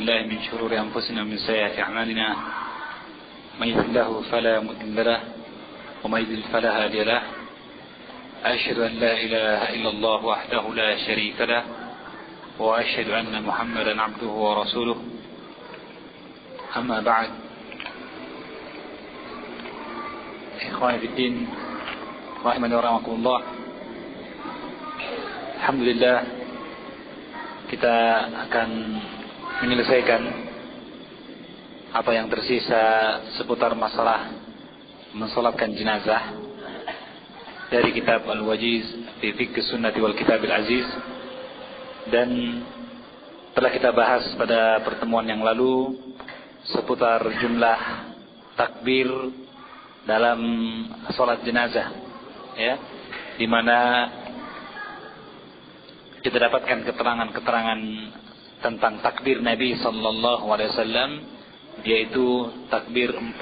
بالله من شرور أنفسنا ومن سيئات أعمالنا من يهده الله فلا مضل له ومن يضلل فلا هادي له أشهد أن لا إله إلا الله وحده لا شريك له وأشهد أن محمدا عبده ورسوله أما بعد إخواني في الدين rahimani wa rahmatullah. Alhamdulillah kita akan menyelesaikan apa yang tersisa seputar masalah mensolatkan jenazah dari kitab Al-Wajiz fi Fiqh Sunnati wal Kitab Al-Aziz, dan telah kita bahas pada pertemuan yang lalu seputar jumlah takbir dalam salat jenazah, ya, di mana kita dapatkan keterangan-keterangan tentang takbir Nabi sallallahu alaihi wasallam, yaitu takbir 4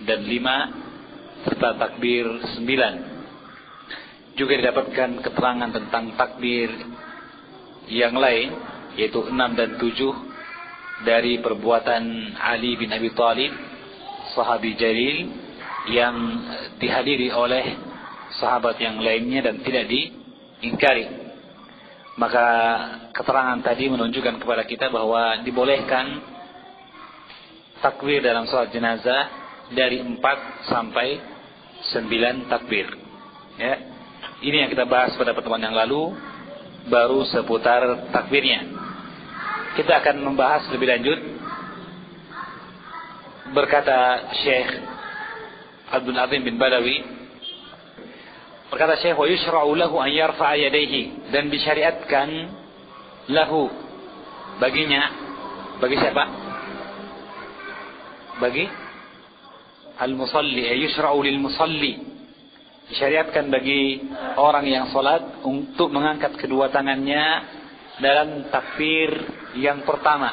dan 5 serta takbir 9. Juga didapatkan keterangan tentang takbir yang lain, yaitu 6 dan 7 dari perbuatan Ali bin Abi Thalib, sahabi jalil yang dihadiri oleh sahabat yang lainnya dan tidak diingkari. Maka keterangan tadi menunjukkan kepada kita bahwa dibolehkan takbir dalam salat jenazah dari 4 sampai 9 takbir. Ya. Ini yang kita bahas pada pertemuan yang lalu, baru seputar takbirnya. Kita akan membahas lebih lanjut. Berkata Syekh Abdul Azim bin Badawi, berkata Syekh, wa yushra'u lahu an yarfa'a yadayhi, dan disyariatkan lahu baginya, bagi siapa? Bagi al-musalli, yushra'u lil musalli, disyariatkan bagi orang yang salat untuk mengangkat kedua tangannya dalam takbir yang pertama.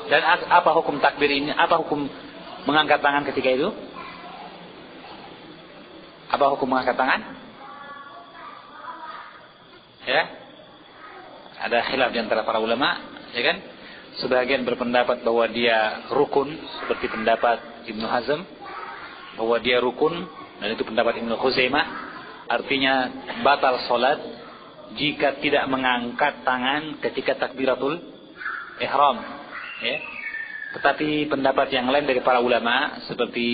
Dan apa hukum takbir ini? Apa hukum mengangkat tangan ketika itu? Apa hukum mengangkat tangan? Ya, ada khilaf di antara para ulama, ya kan? Sebagian berpendapat bahwa dia rukun, seperti pendapat Ibnu Hazm, bahwa dia rukun, dan itu pendapat Ibnu Khuzaimah. Artinya batal salat jika tidak mengangkat tangan ketika takbiratul ihram. Ya. Tetapi pendapat yang lain dari para ulama seperti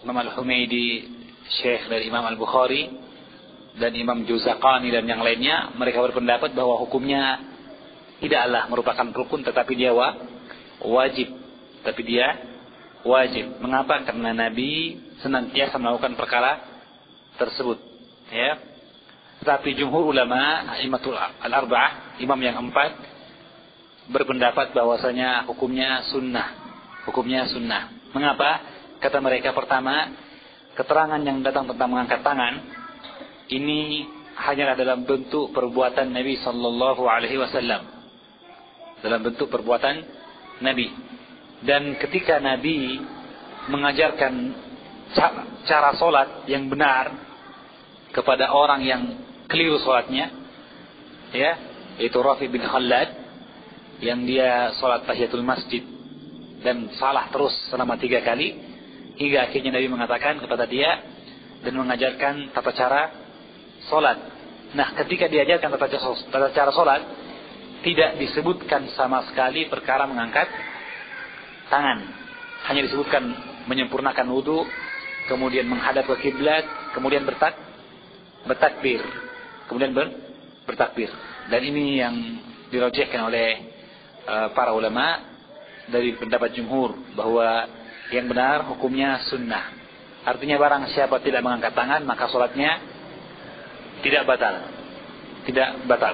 Imam Al-Humaydi, Syekh dari Imam Al-Bukhari, dan Imam Juzaqani dan yang lainnya, mereka berpendapat bahwa hukumnya tidaklah merupakan rukun, tetapi dia wajib. Tapi dia wajib. Mengapa? Karena Nabi senantiasa melakukan perkara tersebut. Ya. Tetapi jumhur ulama, A'immatul Al-Arba'ah, imam yang 4, berpendapat bahwasanya hukumnya sunnah. Hukumnya sunnah. Mengapa? Kata mereka, pertama, keterangan yang datang tentang mengangkat tangan ini hanyalah dalam bentuk perbuatan Nabi sallallahu alaihi wasallam. Dalam bentuk perbuatan Nabi. Dan ketika Nabi mengajarkan cara salat yang benar kepada orang yang keliru salatnya, ya, yaitu Rafi bin Khallad, yang dia salat tahiyatul masjid dan salah terus selama 3 kali, hingga akhirnya Nabi mengatakan kepada dia dan mengajarkan tata cara solat. Nah, ketika diajarkan tata cara solat, tidak disebutkan sama sekali perkara mengangkat tangan. Hanya disebutkan menyempurnakan wudu, kemudian menghadap ke kiblat, kemudian bertakbir, kemudian bertakbir. Dan ini yang dirajihkan oleh para ulama dari pendapat jumhur, bahwa yang benar hukumnya sunnah. Artinya barang siapa tidak mengangkat tangan, maka sholatnya tidak batal. Tidak batal.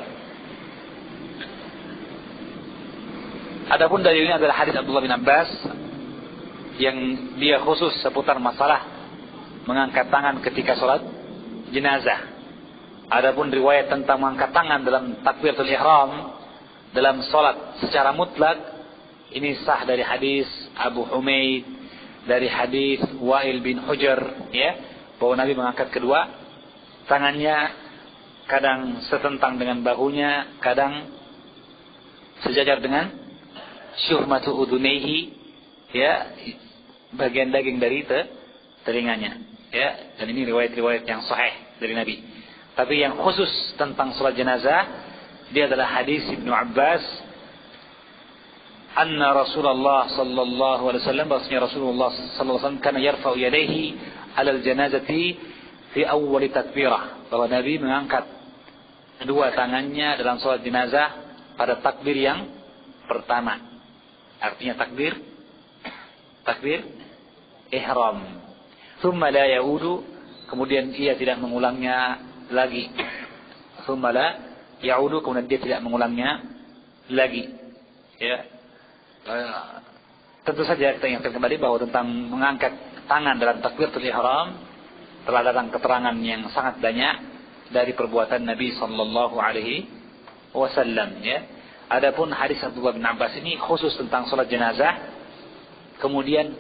Adapun dalilnya adalah hadis Abdullah bin Abbas, yang dia khusus seputar masalah mengangkat tangan ketika sholat jenazah. Adapun riwayat tentang mengangkat tangan dalam takbiratul ihram dalam sholat secara mutlak, ini sah dari hadis Abu Humaid, dari hadis Wa'il bin Hujr, ya, bahwa Nabi mengangkat kedua tangannya, kadang setentang dengan bahunya, kadang sejajar dengan syuhmatu udunaihi, ya, bagian daging dari telinganya, ya. Dan ini riwayat-riwayat yang sahih dari Nabi. Tapi yang khusus tentang salat jenazah, dia adalah hadis Ibnu Abbas, anna Rasulullah sallallahu alaihi wasallam, bahwasanya Rasulullah sallallahu alaihi wasallam kana yarfa'u yadayhi 'ala al-janazati fi awwal takbirah, bahwa Nabi mengangkat kedua tangannya dalam salat jenazah pada takbir yang pertama. Artinya takbir ihram. Thumma la yaudu, kemudian ia tidak mengulangnya lagi. Thumma la yaudu, kemudian dia tidak mengulangnya lagi. Ya. Tentu saja kita ingatkan kembali bahwa tentang mengangkat tangan dalam takbiratul ihram telah datang keterangan yang sangat banyak dari perbuatan Nabi sallallahu alaihi wasallam, ya. Adapun hadis Abdullah bin Abbas ini khusus tentang salat jenazah. Kemudian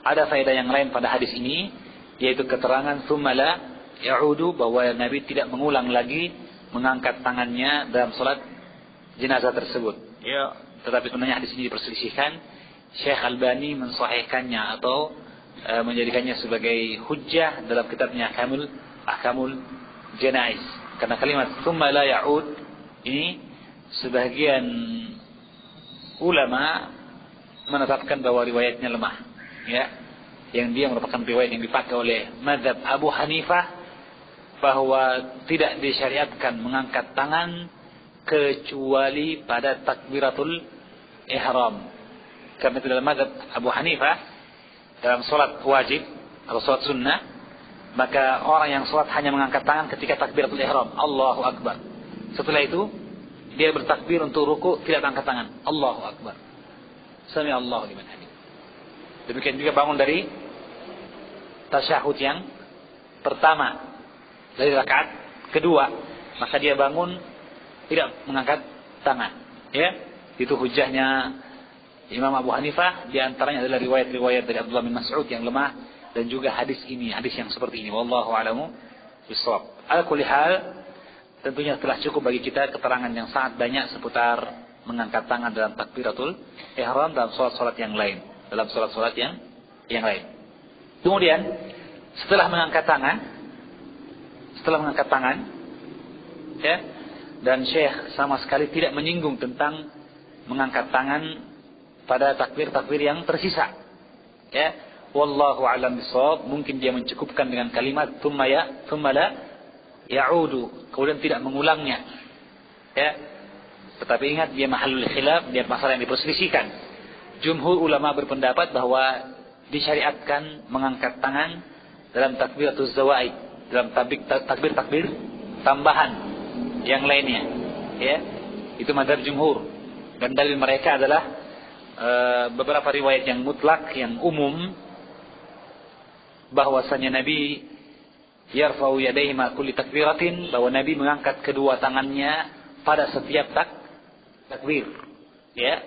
ada faedah yang lain pada hadis ini, yaitu keterangan tsumma la ya'udu, bahwa Nabi tidak mengulang lagi mengangkat tangannya dalam salat jenazah tersebut. Ya, tetapi sebenarnya hadis ini diperselisihkan. Syekh Albani mensahihkannya atau menjadikannya sebagai hujjah dalam kitabnya Ahkamul Janaiz. Karena kalimat tsumma la ya'ud ini sebagian ulama menetapkan bahwa riwayatnya lemah, ya, yang dia merupakan riwayat yang dipakai oleh mazhab Abu Hanifah, bahwa tidak disyariatkan mengangkat tangan kecuali pada takbiratul ihram. Karena itu dalam mazhab Abu Hanifah, dalam salat wajib atau salat sunnah, maka orang yang salat hanya mengangkat tangan ketika takbiratul ihram, Allahu Akbar. Setelah itu dia bertakbir untuk ruku, tidak angkat tangan, Allahu Akbar, Sami Allahu liman hamid. Demikian juga bangun dari tasyahud yang pertama, dari rakaat kedua, maka dia bangun tidak mengangkat tangan, ya. Itu hujahnya Imam Abu Hanifah. Di antaranya adalah riwayat-riwayat dari Abdullah bin Mas'ud yang lemah, dan juga hadis ini, hadis yang seperti ini. Wallahu a'lamu bishawab. Ala kulli hal, tentunya telah cukup bagi kita keterangan yang sangat banyak seputar mengangkat tangan dalam takbiratul ihram dalam salat-salat yang lain, yang lain. Kemudian setelah mengangkat tangan, ya, dan Syekh sama sekali tidak menyinggung tentang mengangkat tangan pada takbir-takbir yang tersisa, ya. Wallahu a'lam bishawab. Mungkin dia mencukupkan dengan kalimat tsumma la ya'udu, kemudian tidak mengulangnya, ya. Tetapi ingat, dia mahallul khilaf, dia masalah yang diperselisihkan. Jumhur ulama berpendapat bahwa disyariatkan mengangkat tangan dalam takbiratul zawaid, dalam takbir tambahan yang lainnya, ya. Itu mazhab jumhur, dan dalil mereka adalah beberapa riwayat yang mutlak, yang umum, bahwasanya Nabi yarfa'u yadayhi ma kulli takbiratin, bahwa Nabi mengangkat kedua tangannya pada setiap takbir, ya.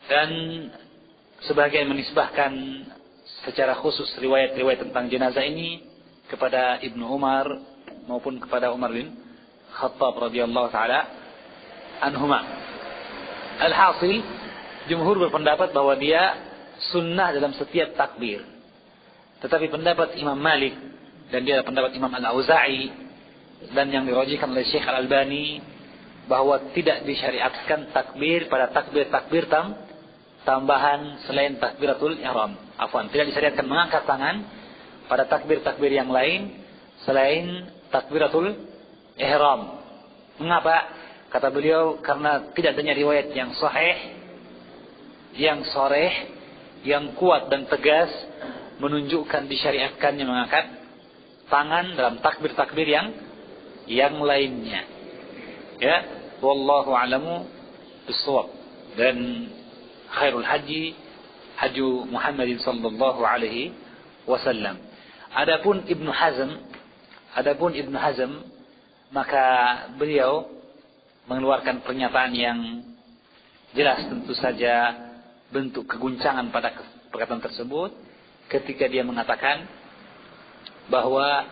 Dan sebagian menisbahkan secara khusus riwayat-riwayat tentang jenazah ini kepada Ibnu Umar maupun kepada Umar bin Khattab radhiyallahu taala anhuma. Alhasil, jumhur berpendapat bahwa dia sunnah dalam setiap takbir. Tetapi pendapat Imam Malik, dan dia pendapat Imam Al-Auza'i, dan yang dirajihkan oleh Syekh Al-Albani, bahwa tidak disyariatkan takbir pada takbir tambahan selain takbiratul ihram. Tidak disyariatkan mengangkat tangan pada takbir-takbir yang lain selain takbiratul ihram. Mengapa? Kata beliau, karena tidak adanya riwayat yang sahih, yang sharih, yang kuat dan tegas menunjukkan disyariatkannya mengangkat tangan dalam takbir-takbir yang lainnya. Ya, wallahu a'lamu bishawab. Dan khairul haji Muhammadin sallallahu alaihi wasallam. Adapun Ibnu Hazm, maka beliau mengeluarkan pernyataan yang jelas, tentu saja bentuk keguncangan pada perkataan tersebut, ketika dia mengatakan bahwa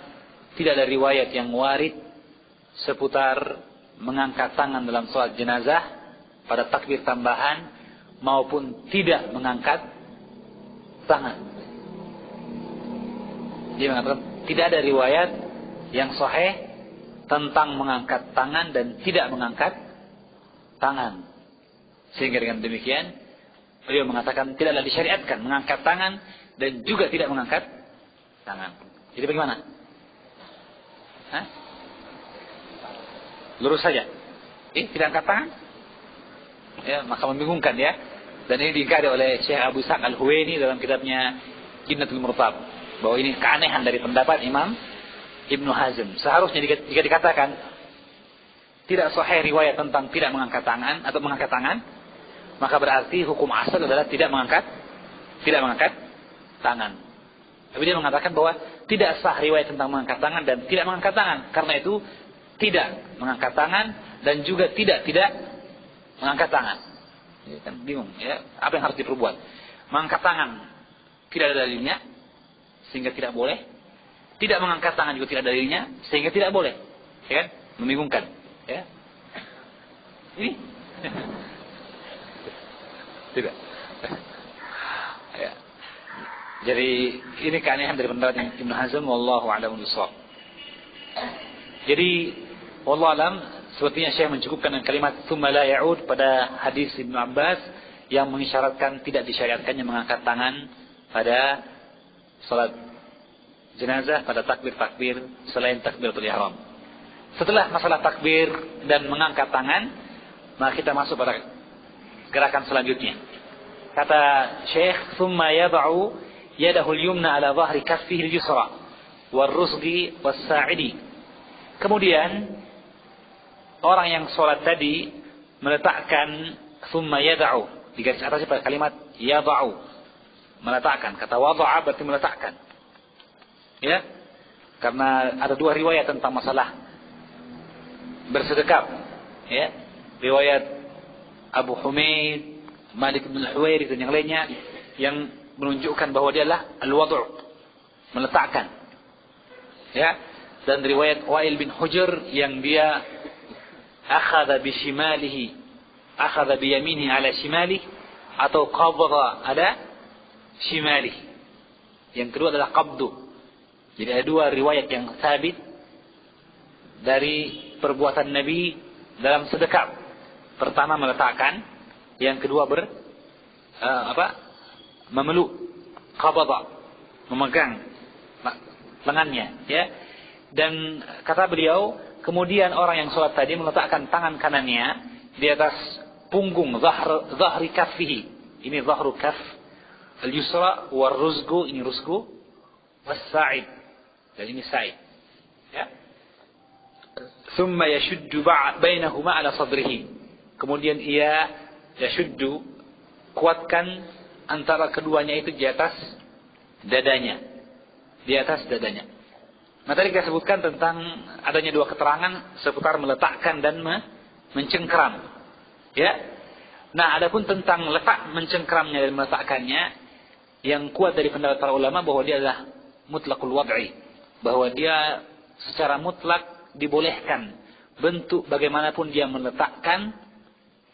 tidak ada riwayat yang warid seputar mengangkat tangan dalam salat jenazah pada takbir tambahan maupun tidak mengangkat tangan. Dia mengatakan tidak ada riwayat yang sahih tentang mengangkat tangan dan tidak mengangkat tangan. Sehingga dengan demikian beliau mengatakan tidaklah disyariatkan mengangkat tangan dan juga tidak mengangkat tangan. Jadi bagaimana? Hah? Lurus saja. Tidak angkat tangan? Ya, maka membingungkan ya. Dan ini diingkari oleh Syekh Abu Ishaq Al-Huwaini dalam kitabnya Jinnatul Murtab, bahwa ini keanehan dari pendapat Imam Ibnu Hazm. Seharusnya jika dikatakan tidak sahih riwayat tentang tidak mengangkat tangan atau mengangkat tangan, maka berarti hukum asal adalah tidak mengangkat tangan. Tapi dia mengatakan bahwa tidak sah riwayat tentang mengangkat tangan dan tidak mengangkat tangan. Karena itu tidak mengangkat tangan dan juga tidak mengangkat tangan. Ya, kan bingung ya, apa yang harus diperbuat? Mengangkat tangan tidak ada dalilnya sehingga tidak boleh. Tidak mengangkat tangan juga tidak ada dalilnya sehingga tidak boleh. Ya kan? Membingungkan, ya. Ini tidak. Ya. Jadi ini keanehan dari pendapat Ibnu Hazm, wallahu a'lam bishawab. Jadi wallahu a'lam, sepertinya Syekh mencukupkan dengan kalimat tsumma la ya'ud pada hadis Ibnu Abbas yang mengisyaratkan tidak disyariatkannya mengangkat tangan pada salat jenazah pada takbir-takbir selain takbiratul ihram. Setelah masalah takbir dan mengangkat tangan, maka kita masuk pada gerakan selanjutnya. Kata Syekh, tsumma yad'u yadahu al-yumna ala dhahri kaffihi al-yusra war-rusghi was-sa'idi. Kemudian orang yang sholat tadi meletakkan thumma yada'u, di garis atasnya pada kalimat yada'u, meletakkan. Kata wada'a berarti meletakkan. Ya, karena ada dua riwayat tentang masalah bersedekap. Ya, riwayat Abu Humaid, Malik bin Al-Huwairits dan yang lainnya yang menunjukkan bahwa dia adalah al-wadu', meletakkan. Ya, dan riwayat Wa'il bin Hujr yang dia akhadha bishimalihi, akhadha biyaminihi ala shimalihi, atau qabdha ala shimalihi. Yang kedua adalah qabdu. Jadi ada dua riwayat yang sabit dari perbuatan Nabi dalam sedekap. Pertama meletakkan, yang kedua memeluk, qabdha, memegang lengannya, ya. Dan kata beliau, kemudian orang yang sholat tadi meletakkan tangan kanannya di atas punggung zahri kaffihi. Ini zahru kaff al-yusra, war-ruzgu, ini rusgu, was-sa'id, dan ini sa'id. Ya. Thumma yashuddu bainahuma ala sadrihi. Kemudian ia yashuddu, kuatkan antara keduanya itu di atas dadanya. Di atas dadanya. Nah, tadi kita sebutkan tentang adanya dua keterangan seputar meletakkan dan mencengkram. Ya. Nah, adapun tentang letak mencengkramnya dan meletakkannya, yang kuat dari pendapat para ulama bahwa dia adalah mutlaqul wad'i, bahwa dia secara mutlak dibolehkan bentuk bagaimanapun dia meletakkan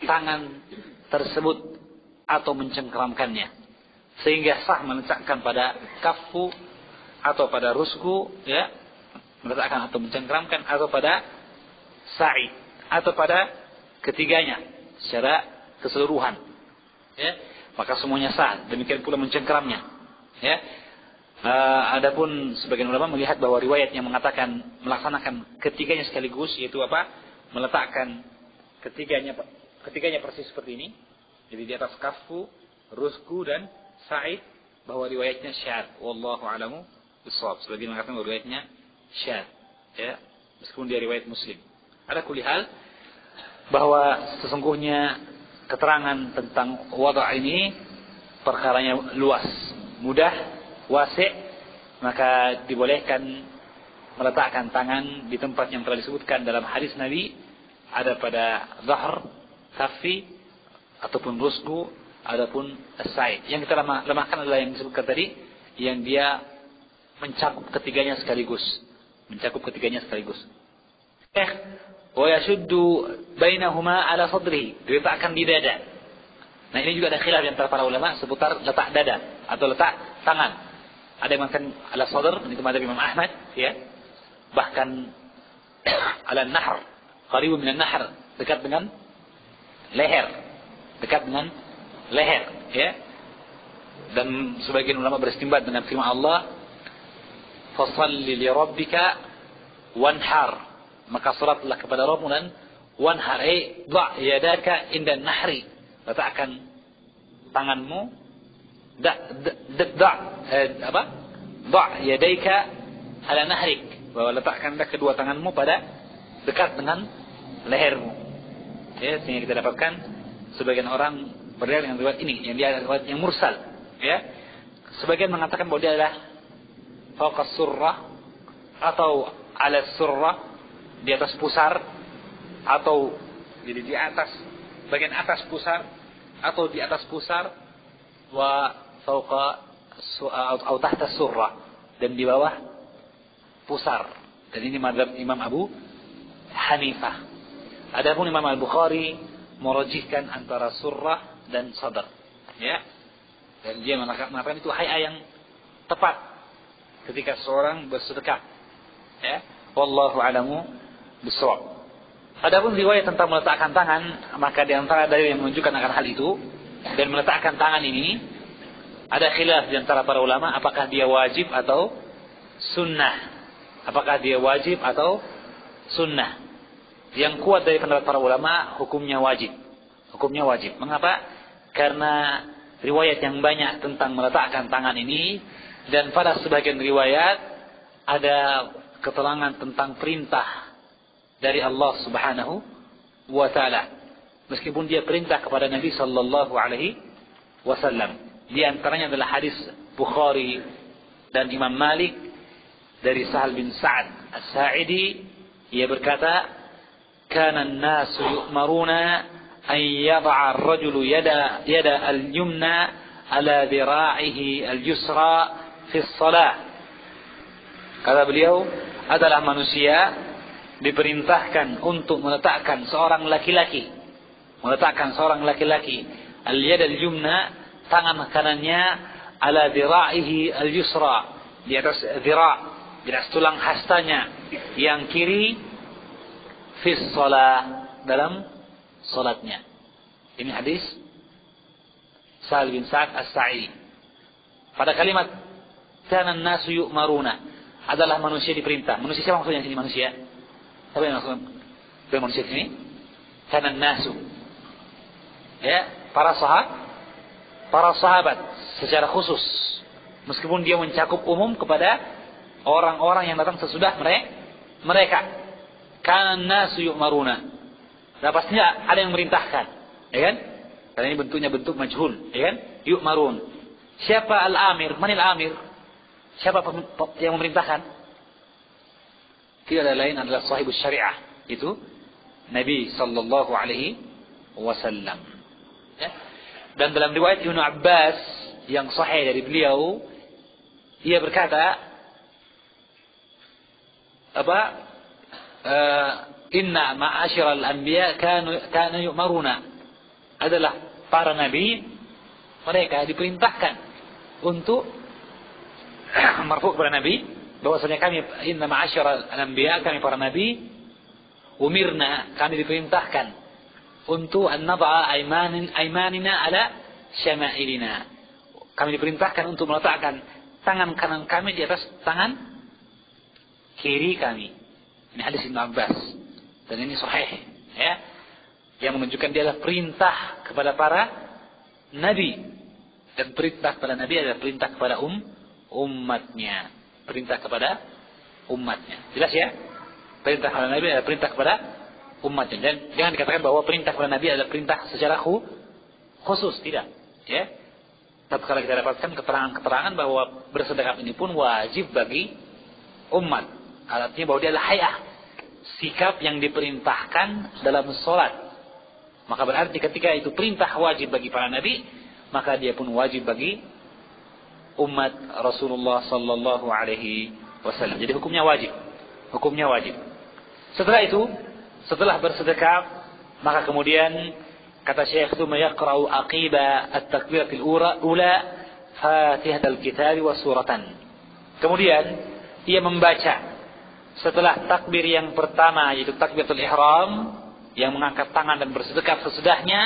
tangan tersebut atau mencengkramkannya, sehingga sah meletakkan pada kaffu atau pada rusku, ya, meletakkan atau mencengkramkan, atau pada sa'id, atau pada ketiganya secara keseluruhan, ya, maka semuanya sah. Demikian pula mencengkramnya, ya. Adapun sebagian ulama melihat bahwa riwayat yang mengatakan melaksanakan ketiganya sekaligus, yaitu apa? Meletakkan ketiganya persis seperti ini, jadi di atas kaffu, rusku dan sa'id, bahwa riwayatnya syadz. Wallahu a'lamu bishawab. Sebagian mengatakan bahwa riwayatnya syadz, ya, meskipun dia riwayat Muslim. Ada kulihal bahwa sesungguhnya keterangan tentang wada' ini perkaranya luas, mudah, wasi', maka dibolehkan meletakkan tangan di tempat yang telah disebutkan dalam hadis Nabi, ada pada zahr, kaffi, ataupun rusku, adapun as-sa'id. Yang kita lemahkan adalah yang disebutkan tadi, yang dia mencakup ketiganya sekaligus. wa yashuddu bainahuma ala sadrihi, diletakkan di dada. Nah, ini juga ada khilaf di antara para ulama seputar letak dada atau letak tangan. Ada yang mengatakan ala sadr, itu mazhab Imam Ahmad, ya. Bahkan ala nahr, qaribun min an-nahr, dekat dengan leher. Dekat dengan leher, ya. Dan sebagian ulama beristinbat dengan firman Allah, "Fashalli li rabbika wanhar." Maka salatlah kepada Rabbmu dan wanhar, dha' yadaka inda nahri. Letakkan tanganmu dha' yadayka ala nahrik. Bahwa letakkanlah kedua tanganmu pada dekat dengan lehermu. Ya, sehingga kita dapatkan sebagian orang berdalil dengan riwayat ini, yang dia riwayat yang mursal, ya. Sebagian mengatakan bahwa dia adalah fawqa surrah atau ala surrah, di atas pusar, atau jadi di atas bagian atas pusar atau di atas pusar, wa fawqa atau tahta surrah, dan di bawah pusar. Dan ini mazhab Imam Abu Hanifah. Adapun Imam Al-Bukhari merajihkan antara surrah dan sadr, ya. Dan dia mengatakan itu hay'a yang tepat ketika seorang bersedekah, ya. Wallahu a'lamu bishawab. Adapun riwayat tentang meletakkan tangan, maka di antara dalil yang menunjukkan akan hal itu, dan meletakkan tangan ini ada khilaf di antara para ulama apakah dia wajib atau sunnah. Apakah dia wajib atau sunnah? Yang kuat dari pendapat para ulama, hukumnya wajib. Hukumnya wajib. Mengapa? Karena riwayat yang banyak tentang meletakkan tangan ini, dan pada sebagian riwayat ada keterangan tentang perintah dari Allah Subhanahu wa taala. Meskipun dia perintah kepada Nabi sallallahu alaihi wasallam. Di antaranya adalah hadis Bukhari dan Imam Malik dari Sahal bin Sa'ad As-Sa'idi, ia berkata, "Kana an-nasu yu'maruna an yad'a ar-rajulu yada al-yumna ala dhira'ihi al-yusra fi as-salah." Kata beliau, adalah manusia diperintahkan untuk meletakkan seorang laki-laki al-yad al-yumna, tangan kanannya, ala dhira'ihi al-yusra, di atas dhira', di atas tulang hastanya yang kiri, fi shalah, dalam salatnya. Ini hadis Sahal bin Sa'ad As-Sa'idi. Pada kalimat kana an-nasu yu'maruna, adalah manusia diperintah. Manusia siapa maksudnya sini manusia? Siapa yang maksud manusia sini? Kana an-nasu, ya, para sahabat secara khusus, meskipun dia mencakup umum kepada orang-orang yang datang sesudah mereka. Kana an-nasu yu'maruna. Nah, pastinya ada yang merintahkan, ya kan? Karena ini bentuknya bentuk majhul, ya kan? Yu'marun. Siapa al-amir? Manil amir? Siapa yang memerintahkan? Tidak ada lain adalah sahibus syariah, itu Nabi sallallahu alaihi wasallam. Ya? Dan dalam riwayat Ibnu Abbas yang sahih dari beliau, ia berkata, inna ma'asyiral anbiya kanu yu'maruna, adalah para nabi, mereka diperintahkan untuk marfu kepada nabi, bahwasanya kami inna ma'asyiral anbiya, kami para nabi, umirna, kami diperintahkan untuk an-nad'a aymanina ala syama'ilina, kami diperintahkan untuk meletakkan tangan kanan kami di atas tangan kiri kami. Ini hadis Ibnu Abbas, dan ini sahih, ya, yang menunjukkan dia adalah perintah kepada para nabi, dan perintah kepada nabi adalah perintah kepada umatnya, perintah kepada umatnya. Jelas ya? Perintah kepada nabi adalah perintah kepada umatnya, dan jangan dikatakan bahwa perintah kepada nabi adalah perintah secara khusus, tidak, ya. Tapi kalau kita dapatkan keterangan-keterangan bahwa bersedekah ini pun wajib bagi umat, artinya bahwa dia adalah hay'ah, sikap yang diperintahkan dalam sholat. Maka berarti ketika itu perintah wajib bagi para nabi, maka dia pun wajib bagi umat Rasulullah sallallahu alaihi wasallam. Jadi hukumnya wajib. Setelah itu, Setelah bersedekap, maka kemudian kata Syekh itu yaqra'u aqiba at-takbiratul ula Fatihatul Kitab wa suratan. Kemudian ia membaca setelah takbir yang pertama, yaitu takbiratul ihram, yang mengangkat tangan dan bersedekap sesudahnya,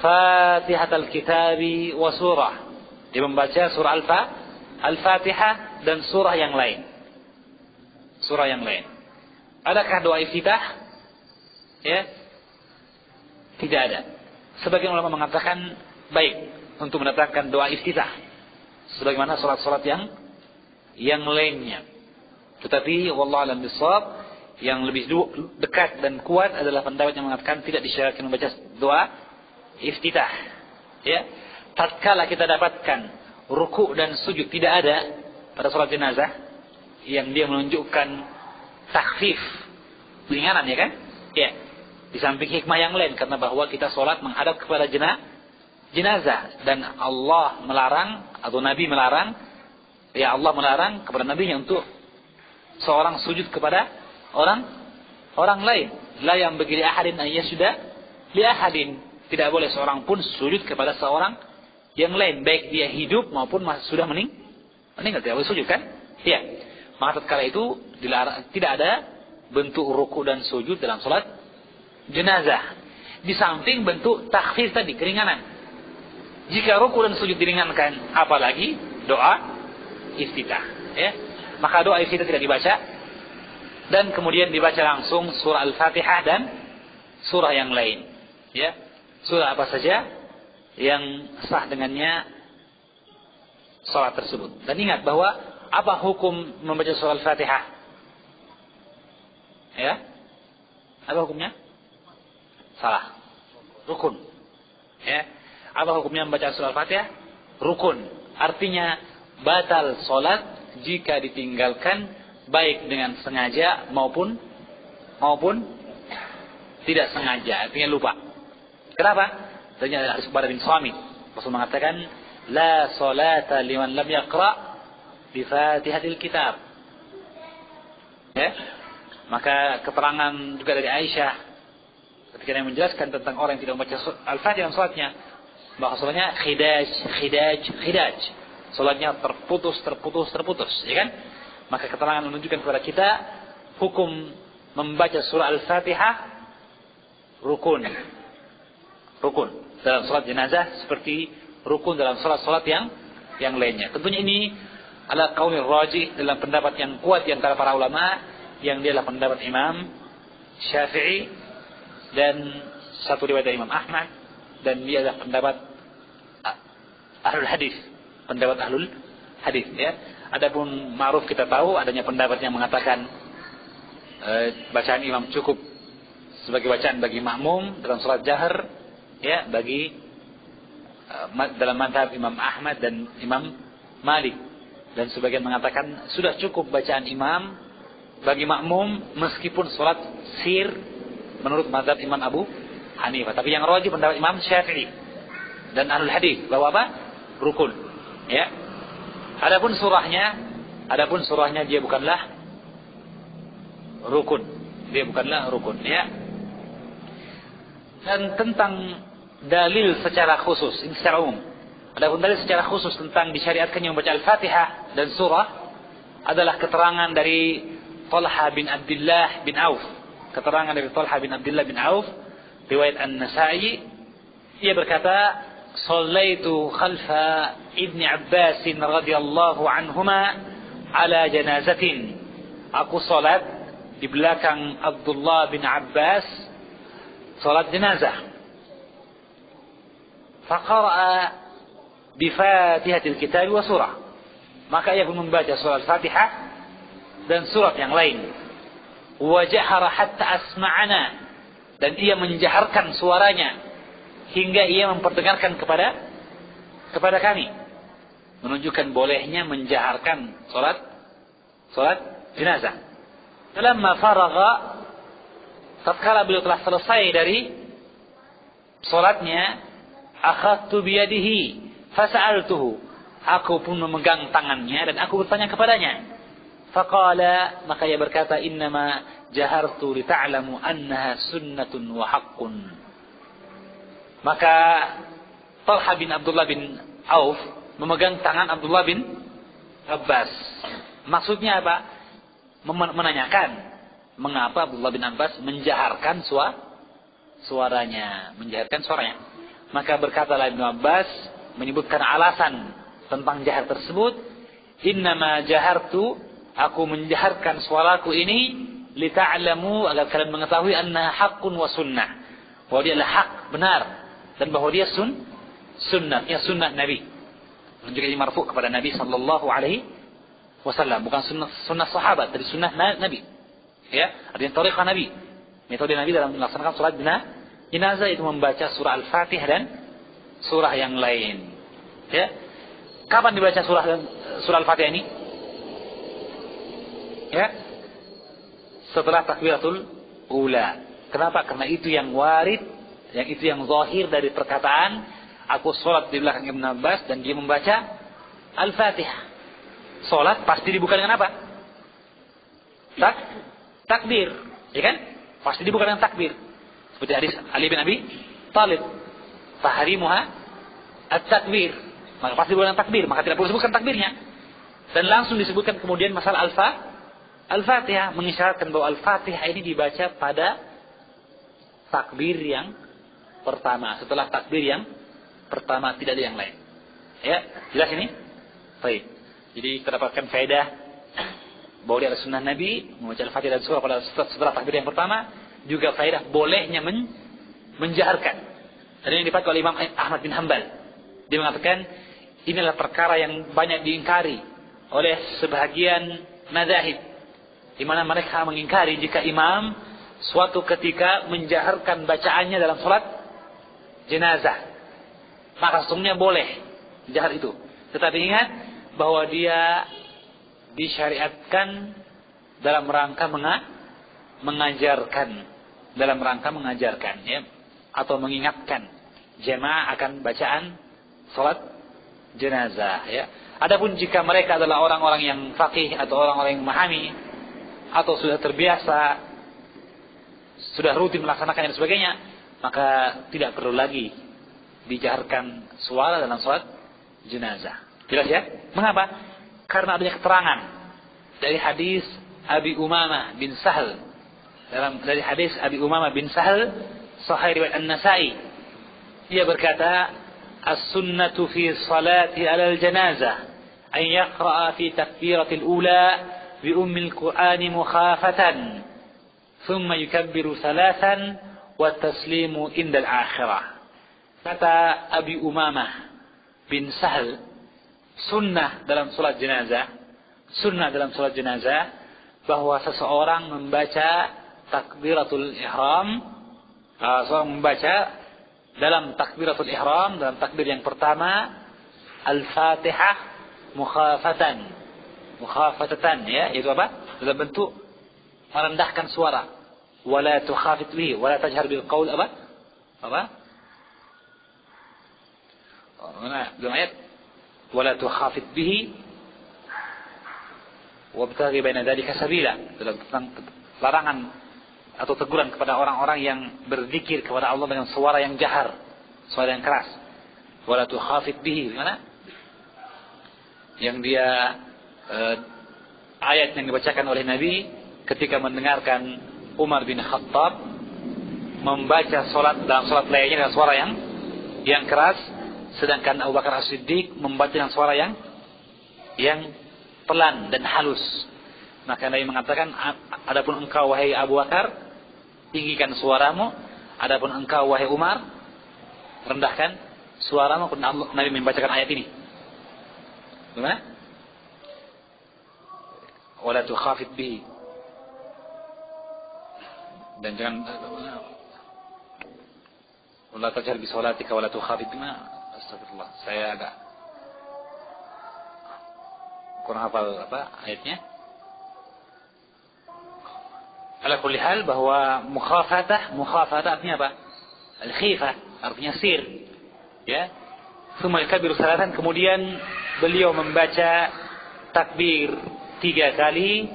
Fatihatul Kitab wa surah. Dia membaca surah Al-Fatihah dan surah yang lain. Surah yang lain. Adakah doa iftitah? Ya, tidak ada. Sebagian ulama mengatakan baik untuk mendatangkan doa iftitah, sebagaimana salat-salat yang lainnya. Tetapi wallahu a'lam bishawab, yang lebih dekat dan kuat adalah pendapat yang mengatakan tidak disyaratkan membaca doa iftitah. Ya, tatkala kita dapatkan ruku' dan sujud tidak ada pada salat jenazah, yang dia menunjukkan takhfif, ringanan, ya kan? Ya. Di samping hikmah yang lain, karena bahwa kita sholat menghadap kepada jenazah, dan Allah melarang atau Nabi melarang, ya Allah melarang kepada Nabinya untuk seorang sujud kepada orang lain. La yang bagi ahadin an yasjuda li ahadin. Tidak boleh seorang pun sujud kepada seorang yang lain, baik dia hidup maupun sudah meninggal, tidak boleh sujud, kan? Ya. Maka tatkala itu dilarang, tidak ada bentuk ruku dan sujud dalam sholat jenazah. Di samping bentuk takhfif tadi, keringanan. Jika ruku dan sujud diringankan, apalagi doa iftitah, ya. Maka doa iftitah tidak dibaca, dan kemudian dibaca langsung surah Al-Fatihah dan surah yang lain, ya. Surah apa saja yang sah dengannya salat tersebut. Dan ingat bahwa apa hukum membaca surah Al-Fatihah? Ya. Apa hukumnya? Salah. Rukun. Ya. Apa hukumnya membaca surah Al-Fatihah? Rukun. Artinya batal salat jika ditinggalkan baik dengan sengaja maupun tidak sengaja. Artinya lupa. Kenapa? Ternyata ada hadis Ubadah bin Samit. Rasul mengatakan, la salata liman lam yaqra bi Fatihatil Kitab. Ya. Maka keterangan juga dari Aisyah ketika dia menjelaskan tentang orang yang tidak membaca Al-Fatihah dalam salatnya, bahwasanya khidaj. Salatnya terputus, ya kan? Maka keterangan menunjukkan kepada kita hukum membaca surah Al-Fatihah rukun dalam salat jenazah, seperti rukun dalam salat-salat yang lainnya. Tentunya ini adalah qaulul rajih, dalam pendapat yang kuat di antara para ulama, yang dia adalah pendapat Imam Syafi'i dan satu riwayat dari Imam Ahmad, dan dia adalah pendapat ahlul hadis, ya. Adapun ma'ruf, kita tahu adanya pendapat yang mengatakan bacaan imam cukup sebagai bacaan bagi makmum dalam salat jahar, ya, bagi dalam mazhab Imam Ahmad dan Imam Malik, dan sebagian mengatakan sudah cukup bacaan imam bagi makmum meskipun salat sir menurut mazhab Imam Abu Hanifah. Tapi yang rajih pendapat Imam Syafi'i dan ahlul hadis bahwa apa? Rukun, ya. Adapun surahnya dia bukanlah rukun, ya. Dan tentang dalil secara khusus, ini secara umum. Adapun dalil secara khusus tentang disyariatkannya membaca Al-Fatihah dan surah adalah keterangan dari Talha bin Abdullah bin Auf. Keterangan dari Talha bin Abdullah bin Auf, riwayat An-Nasa'i, ia berkata, "Shallaitu khalfa Ibni Abbas radhiyallahu anhuma ala janazatin." Aku salat di belakang Abdullah bin Abbas, salat jenazah. Faqara'a bi Fatihatil Kitab wa surah. Maka ia pun membaca surah Al-Fatihah dan surat yang lain. Wa jahara hatta asma'ana, dan ia menjaharkan suaranya hingga ia memperdengarkan kepada kami, menunjukkan bolehnya menjaharkan salat jenazah. Falamma faragha, tatkala beliau telah selesai dari salatnya, akhadtu biyadihi fasa'altuhu, aku pun memegang tangannya dan aku bertanya kepadanya. Faqala, maka ia berkata, innama jahartu lita'lamu annaha sunnatun wa haqqun. Maka Talha bin Abdullah bin Auf memegang tangan Abdullah bin Abbas. Maksudnya apa? Menanyakan mengapa Abdullah bin Abbas menjaharkan suaranya. Maka berkatalah Ibnu Abbas menyebutkan alasan tentang jahar tersebut. Innama jahartu, aku menjaharkan suaraku ini lita'lamu, agar kalian mengetahui anna haqqun wa sunnah, bahwa dia adalah hak, benar, dan bahwa dia sunnah Nabi. Menunjukkan ini marfu kepada Nabi sallallahu alaihi wasallam, bukan sunnah sahabat, dari sunnah Nabi. Ya, artinya thariqah Nabi. Metode Nabi dalam melaksanakan salat jenazah itu membaca surah Al-Fatihah dan surah yang lain. Ya. Kapan dibaca surah Al-Fatihah ini? Ya. Setelah takbiratul ula. Kenapa? Karena itu yang warid, itu yang zahir dari perkataan, aku salat di belakang Ibnu Abbas dan dia membaca Al-Fatihah. Salat pasti dibuka dengan apa? Takbir, ya kan? Pasti dibuka dengan takbir. Seperti hadis Ali bin Abi Thalib, "Tahrimuha at-takbir." Maka pasti dibuka dengan takbir, maka tidak perlu disebutkan takbirnya. Dan langsung disebutkan kemudian masalah Al-Fatihah, mengisyaratkan bahwa Al-Fatihah ini dibaca pada takbir yang pertama. Setelah takbir yang pertama, tidak ada yang lain. Ya, jelas ini? Baik. Jadi terdapatkan faedah bahwa dia adalah sunnah Nabi, membaca Al-Fatihah dan surah pada setelah takbir yang pertama. Juga faedah bolehnya menjaharkan. Dan yang dipakai oleh Imam Ahmad bin Hanbal. Dia mengatakan inilah perkara yang banyak diingkari oleh sebahagian mazhab, di mana mereka mengingkari jika imam suatu ketika menjaharkan bacaannya dalam salat jenazah, maka sesungguhnya boleh jahar itu. Tetapi ingat bahwa dia disyariatkan dalam rangka mengajarkan, ya, atau mengingatkan jemaah akan bacaan salat jenazah, ya. Adapun jika mereka adalah orang-orang yang faqih atau orang-orang yang memahami atau sudah terbiasa, sudah rutin melaksanakan dan sebagainya, maka tidak perlu lagi dijaharkan suara dalam salat jenazah. Jelas ya? Mengapa? Karena adanya keterangan dari hadis Abi Umamah bin Sahal. Dari hadis Abi Umamah bin Sahal, sahih riwayat An-Nasa'i. Dia berkata, "As-sunnatu fi salati 'ala al-janazah an yaqra'a fi takbiratil ula bi ummil Qur'ani mukhafatan, thumma yukabbiru thalathan wa taslimu indal akhirah." Kata Abi Umamah bin Sahal, sunnah dalam salat jenazah bahwa seseorang membaca takbiratul ihram, seorang membaca dalam takbiratul ihram, dalam takbir yang pertama, Al-Fatihah mukhafatatan, ya, itu apa? Dalam bentuk merendahkan suara. Wala tukhafit bihi, wala tajhar bil qaul, apa? Dalam ayat wala tukhafit bihi wabtaghi baina dzalika sabila, dalam tentang larangan atau teguran kepada orang-orang yang berzikir kepada Allah dengan suara yang jahar, suara yang keras. Wala tukhafit bihi, gimana? Yang dia ayat yang dibacakan oleh Nabi ketika mendengarkan Umar bin Khattab membaca dalam salat lainnya dengan suara yang keras, sedangkan Abu Bakar As-Siddiq membaca dengan suara yang pelan dan halus. Maka Nabi mengatakan, adapun engkau wahai Abu Bakar, tinggikan suaramu, adapun engkau wahai Umar, rendahkan suaramu. Nabi membacakan ayat ini. Gimana? Wala tukhafit bihi. Dan jangan wala tajhar bi salatika wala tukhafit bihi. Astagfirullah, saya agak kurang hafal ayatnya. Ala kulli hal, bahwa mukhafatah artinya apa? Al-khifah artinya sir, ya. Tsumma yakbiru salatan, kemudian beliau membaca takbir 3 kali,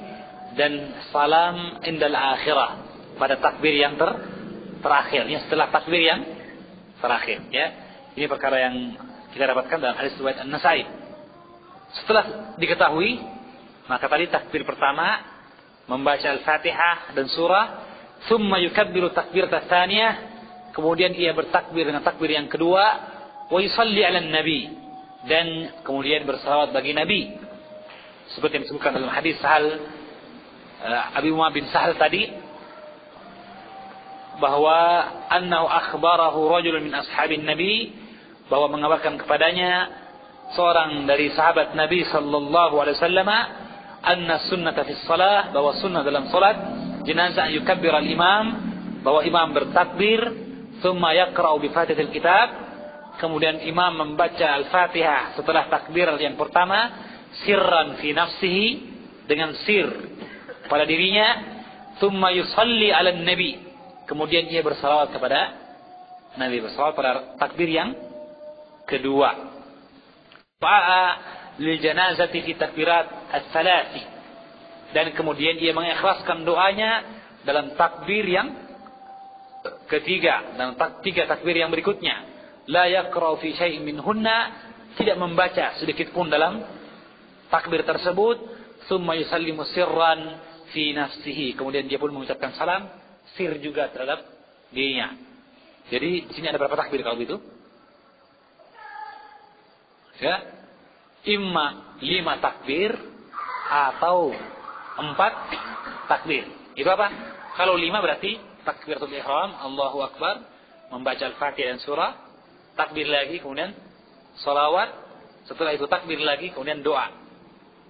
dan salam indal akhirah, pada takbir yang terakhir, setelah takbir yang terakhir, ya. Ini perkara yang kita dapatkan dalam hadis riwayat An-Nasai. Setelah diketahui, maka tadi takbir pertama membaca Al-Fatihah dan surah, thumma yukabbiru takbiratan tsaniyah, kemudian ia bertakbir dengan takbir yang kedua, wa yusalli 'alan nabi, dan kemudian bersalawat bagi Nabi. Seperti yang disebutkan dalam hadis Sahal Abi Umar bin Sahal tadi, bahwa annahu akhbarahu rajulun min ashabin nabi, bahwa mengabarkan kepadanya seorang dari sahabat Nabi sallallahu alaihi wasallam, anna sunnata fi shalah, bahwa sunnah dalam salat jenazah yukabbir al-imam, bahwa imam bertakbir, thumma yaqra'u bi fatihatil kitab, kemudian imam membaca Al-Fatihah setelah takbir yang pertama, sirran fi nafsihi, dengan sir pada dirinya, thumma yusalli 'alan nabi, kemudian ia bersalawat kepada Nabi, bersalawat pada takbir yang kedua. Fa'a lil janazati fi takbirat ats-tsalati, dan kemudian ia mengikhlaskan doanya dalam takbir yang ketiga, dalam 3 takbir yang berikutnya. La yaqra'u fi syai'in minhunna, tidak membaca sedikit pun dalam takbir tersebut. Tsumma yusallimu sirran fi nafsihi, kemudian dia pun mengucapkan salam sir juga terhadap dirinya. Jadi di sini ada berapa takbir kalau begitu? Ya, imma 5 takbir atau 4 takbir. Itu apa? Kalau 5 berarti takbiratul ihram, Allahu Akbar, membaca Al-Fatihah dan surah, takbir lagi, kemudian salawat, setelah itu takbir lagi, kemudian doa.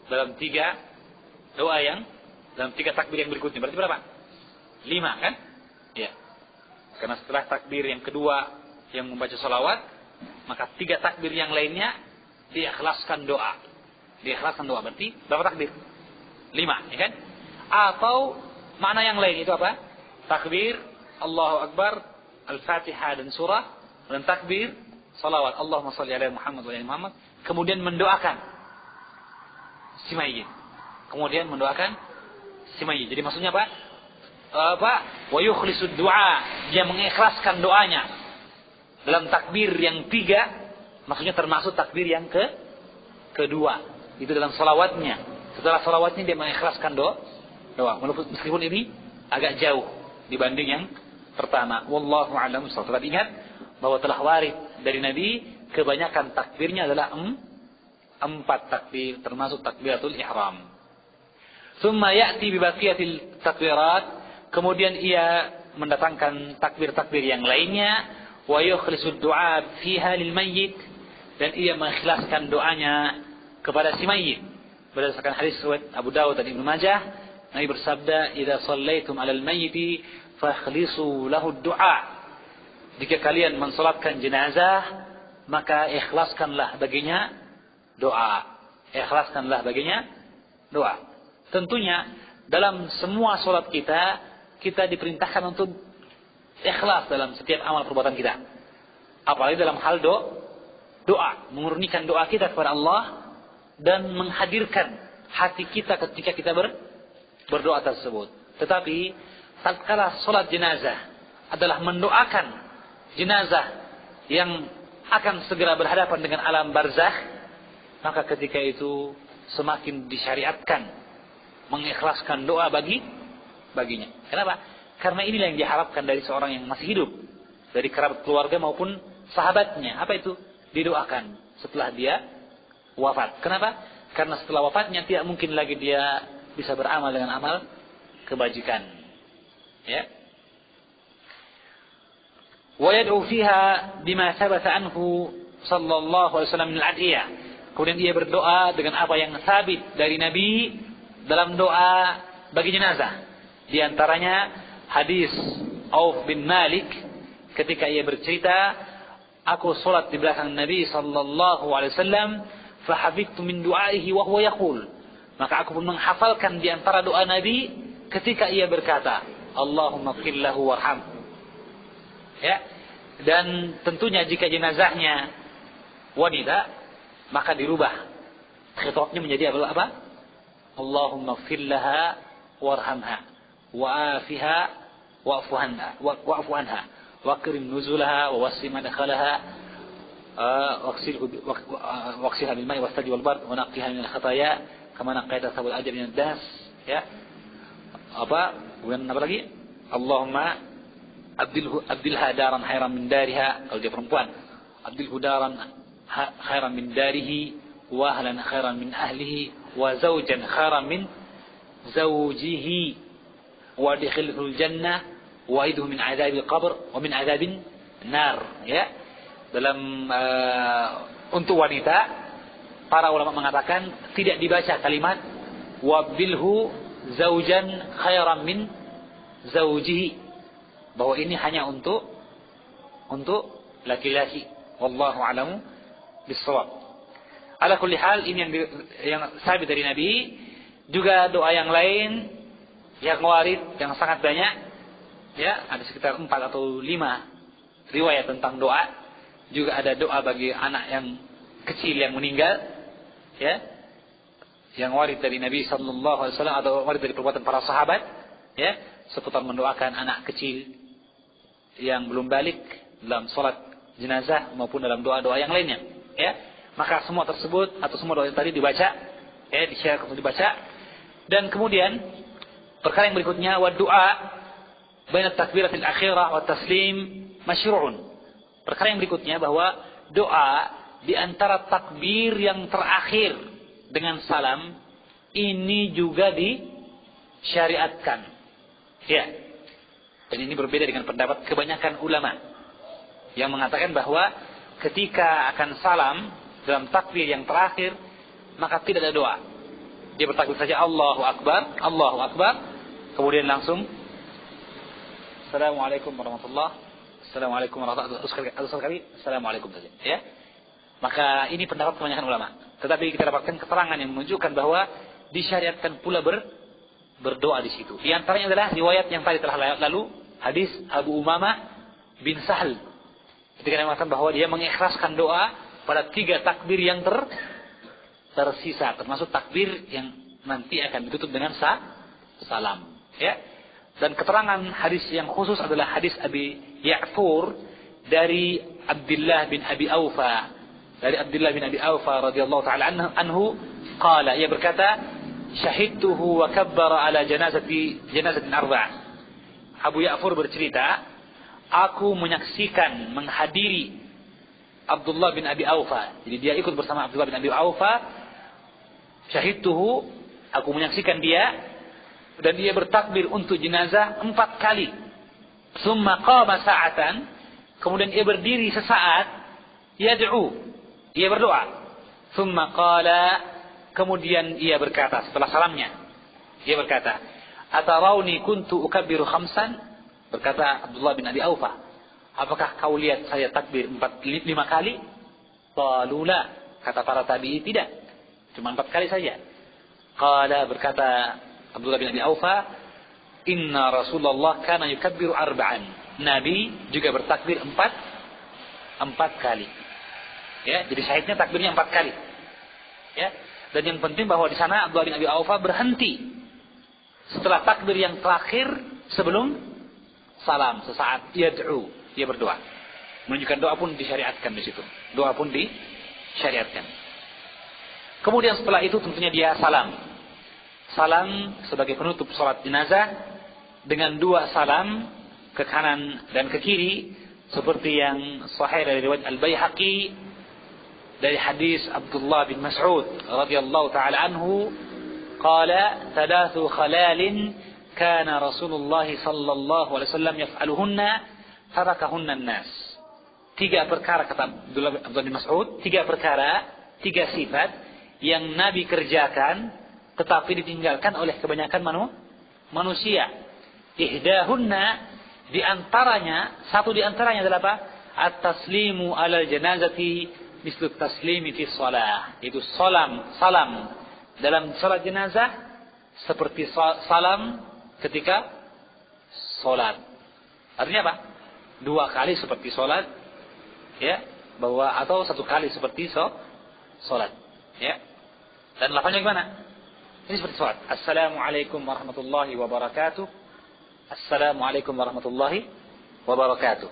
Dalam 3 doa yang, dalam 3 takbir yang berikutnya. Berarti berapa? 5 kan? Ya. Karena setelah takbir yang kedua yang membaca salawat, maka 3 takbir yang lainnya diikhlaskan doa. Diikhlaskan doa berarti berapa takbir? 5, ya kan? Atau makna yang lain itu apa? Takbir Allahu Akbar, Al-Fatihah dan surah, dan takbir salawat Allahumma shalli ala Muhammad wa ala Muhammad, kemudian mendoakan si mayyit. Kemudian mendoakan si mayyit. Jadi maksudnya apa? Wa yukhlisud du'a, dia mengikhlaskan doanya dalam takbir yang 3, maksudnya termasuk takbir yang kedua. Itu dalam salawatnya. Setelah salawatnya dia mengikhlaskan doa. Meskipun ini agak jauh dibanding yang pertama. Wallahu a'lam bishawab. Tetap ingat bahwa telah warid dari Nabi, kebanyakan takbirnya adalah 4 takbir, termasuk takbiratul ihram. Tsumma ya'ti bi baqiyatil takbirat, kemudian ia mendatangkan takbir-takbir yang lainnya, wa yukhlisud du'a fiha lil mayyit, dan ia mengikhlaskan doanya kepada si mayyit. Berdasarkan hadis riwayat Abu Dawud dan Ibnu Majah, Nabi bersabda, "Idza shallaitum 'alal mayyiti fakhlisu lahu du'a." Jika kalian mensalatkan jenazah, maka ikhlaskanlah baginya doa. Ikhlaskanlah baginya doa. Tentunya dalam semua salat kita diperintahkan untuk ikhlas dalam setiap amal perbuatan kita. Apalagi dalam hal doa, memurnikan doa kita kepada Allah dan menghadirkan hati kita ketika kita berdoa tersebut. Tetapi tatkala salat jenazah adalah mendoakan jenazah yang akan segera berhadapan dengan alam barzakh, maka ketika itu semakin disyariatkan mengikhlaskan doa baginya. Kenapa? Karena inilah yang diharapkan dari seorang yang masih hidup, dari kerabat keluarga maupun sahabatnya. Apa itu? Didoakan setelah dia wafat. Kenapa? Karena setelah wafatnya tidak mungkin lagi dia bisa beramal dengan amal kebajikan. Ya. Wa yad'u fiha bima thabata anhu sallallahu alaihi wasallam min al-adiyah. Kemudian dia berdoa dengan apa yang sabit dari Nabi dalam doa bagi jenazah. Di antaranya hadis Auf bin Malik ketika ia bercerita, aku salat di belakang Nabi sallallahu alaihi wasallam, fa hafidtu min du'aihi wa huwa yaqul. Maka aku pun menghafalkan di antara doa Nabi ketika ia berkata, Allahumma ighfir lahu warhamhu. Ya. Dan tentunya jika jenazahnya wanita, maka dirubah khitabnya menjadi apa? Allahumma ighfir laha warhamha wa'afiha wa'fu anha waqrim nuzulaha wa wasi' madkhalaha waqsilha bil ma'i was-salji wal bard wa naqqiha min al-khataaya kama naqqaita thawbal ajri min ad-das. Ya. Kemudian apa lagi? Allahumma abdilha daran khairan min dariha, kalau dia perempuan. Abdilhu daran khairan min darihi wa ahlan khairan min ahlihi wa zawjan khairan min zawjihi wa adkhilhul jannah wa idhu min adzabil qabr wa min adzabin nar. Ya. Dalam untuk wanita, para ulama mengatakan tidak dibaca kalimat wabdilhu zaujan khairan min zaujihi, bahwa ini hanya untuk laki-laki. Wallahu a'lamu bis-shawab. Ala kulli hal, ini yang sabit dari Nabi. Juga doa yang lain yang warid yang sangat banyak, ya, ada sekitar 4 atau 5 riwayat tentang doa. Juga ada doa bagi anak yang kecil yang meninggal, ya, yang warid dari Nabi sallallahu alaihi wasallam atau warid dari perbuatan para sahabat, ya, seputar mendoakan anak kecil yang belum balik dalam salat jenazah maupun dalam doa-doa yang lainnya, ya. Maka semua tersebut atau semua doa yang tadi dibaca, ya, di-share atau dibaca. Dan kemudian perkara yang berikutnya, wa du'a baina takbiratil akhirah wa taslim masyru'un. Perkara yang berikutnya bahwa doa di antara takbir yang terakhir dengan salam ini juga disyariatkan. Ya. Dan ini berbeda dengan pendapat kebanyakan ulama yang mengatakan bahwa ketika akan salam dalam takbir yang terakhir maka tidak ada doa. Dia bertakbir saja Allahu Akbar, Allahu Akbar, kemudian langsung Assalamualaikum warahmatullahi Assalamualaikum warahmatullahi wabarakatuh. Assalamualaikum saja, ya. Maka ini pendapat kebanyakan ulama. Tetapi kita dapatkan keterangan yang menunjukkan bahwa disyariatkan pula berdoa di situ. Di antaranya adalah riwayat yang tadi telah lalu, hadis Abu Umamah bin Sahal. Ketika dia mengatakan bahwa dia mengikhlaskan doa pada 3 takbir yang tersisa, termasuk takbir yang nanti akan ditutup dengan salam. Ya. Dan keterangan hadis yang khusus adalah hadis Abi Ya'fur dari Abdullah bin Abi Aufa. Dari Abdullah bin Abi Aufa radhiyallahu taala anhu, qala, ia berkata, syahidtuhu wa kabbara ala janazatin arba'. Abu Ya'fur bercerita, aku menyaksikan, menghadiri Abdullah bin Abi Aufa. Jadi dia ikut bersama Abdullah bin Abi Aufa. Syahidtuhu, aku menyaksikan dia, dan dia bertakbir untuk jenazah 4 kali. Summa qama sa'atan, kemudian ia berdiri sesaat, yad'u, ia berdoa. Summa qala, kemudian ia berkata setelah salamnya, ia berkata, atarawni kuntu ukabbiru khamsan, berkata Abdullah bin Abi Aufa, apakah kau lihat saya takbir 5 kali? Qalu la, kata para tabi'i, tidak, cuma 4 kali saja. Qala, berkata Abdullah bin Abi Aufa, inna Rasulullah kana yukabbiru arba'an. Nabi juga bertakbir 4 kali. Ya, jadi syahidnya takbirnya 4 kali. Ya. Dan yang penting bahwa di sana Abdullah bin Abi Aufa berhenti setelah takbir yang terakhir sebelum salam, sesaat yad'u, dia berdoa. Menunjukkan doa pun disyariatkan di situ. Doa pun disyariatkan. Kemudian setelah itu tentunya dia salam. Salam sebagai penutup salat jenazah dengan 2 salam ke kanan dan ke kiri seperti yang sahih dari riwayat Al-Baihaqi dari hadis Abdullah bin Mas'ud radhiyallahu taala anhu, qala 3 khalalin kana Rasulullah sallallahu alaihi wasallam yaf'aluhunna tarakahunna an-nas. 3 perkara, kata Abdullah bin Mas'ud, 3 perkara, 3 sifat yang Nabi kerjakan tetapi ditinggalkan oleh kebanyakan manusia. Ihdahunna, di antaranya, satu di antaranya adalah apa? At-taslimu alal janazati mislu taslimi fi shalah. Itu salam dalam salat jenazah seperti salam ketika salat. Artinya apa? 2 kali seperti salat, ya, bahwa atau 1 kali seperti salat, ya. Dan lafaznya gimana? Ini seperti salat. Assalamualaikum warahmatullahi wabarakatuh. Assalamualaikum warahmatullahi wabarakatuh.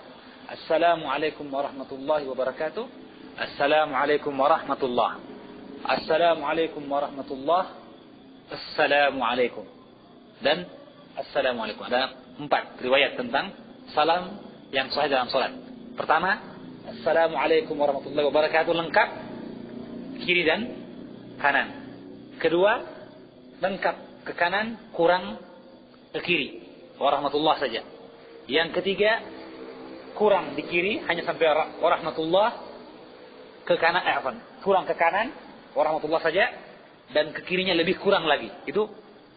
Assalamualaikum warahmatullahi wabarakatuh. Assalamualaikum warahmatullah. Assalamualaikum warahmatullah. Assalamualaikum. Dan Assalamualaikum. Ada 4 riwayat tentang salam yang sahih dalam salat. Pertama, Assalamualaikum warahmatullahi wabarakatuh lengkap kiri dan kanan. Kedua, lengkap ke kanan, kurang ke kiri. Warahmatullah saja. Yang ketiga, kurang di kiri, hanya sampai warahmatullah, ke kanan, kurang ke kanan, warahmatullah saja, dan ke kirinya lebih kurang lagi. Itu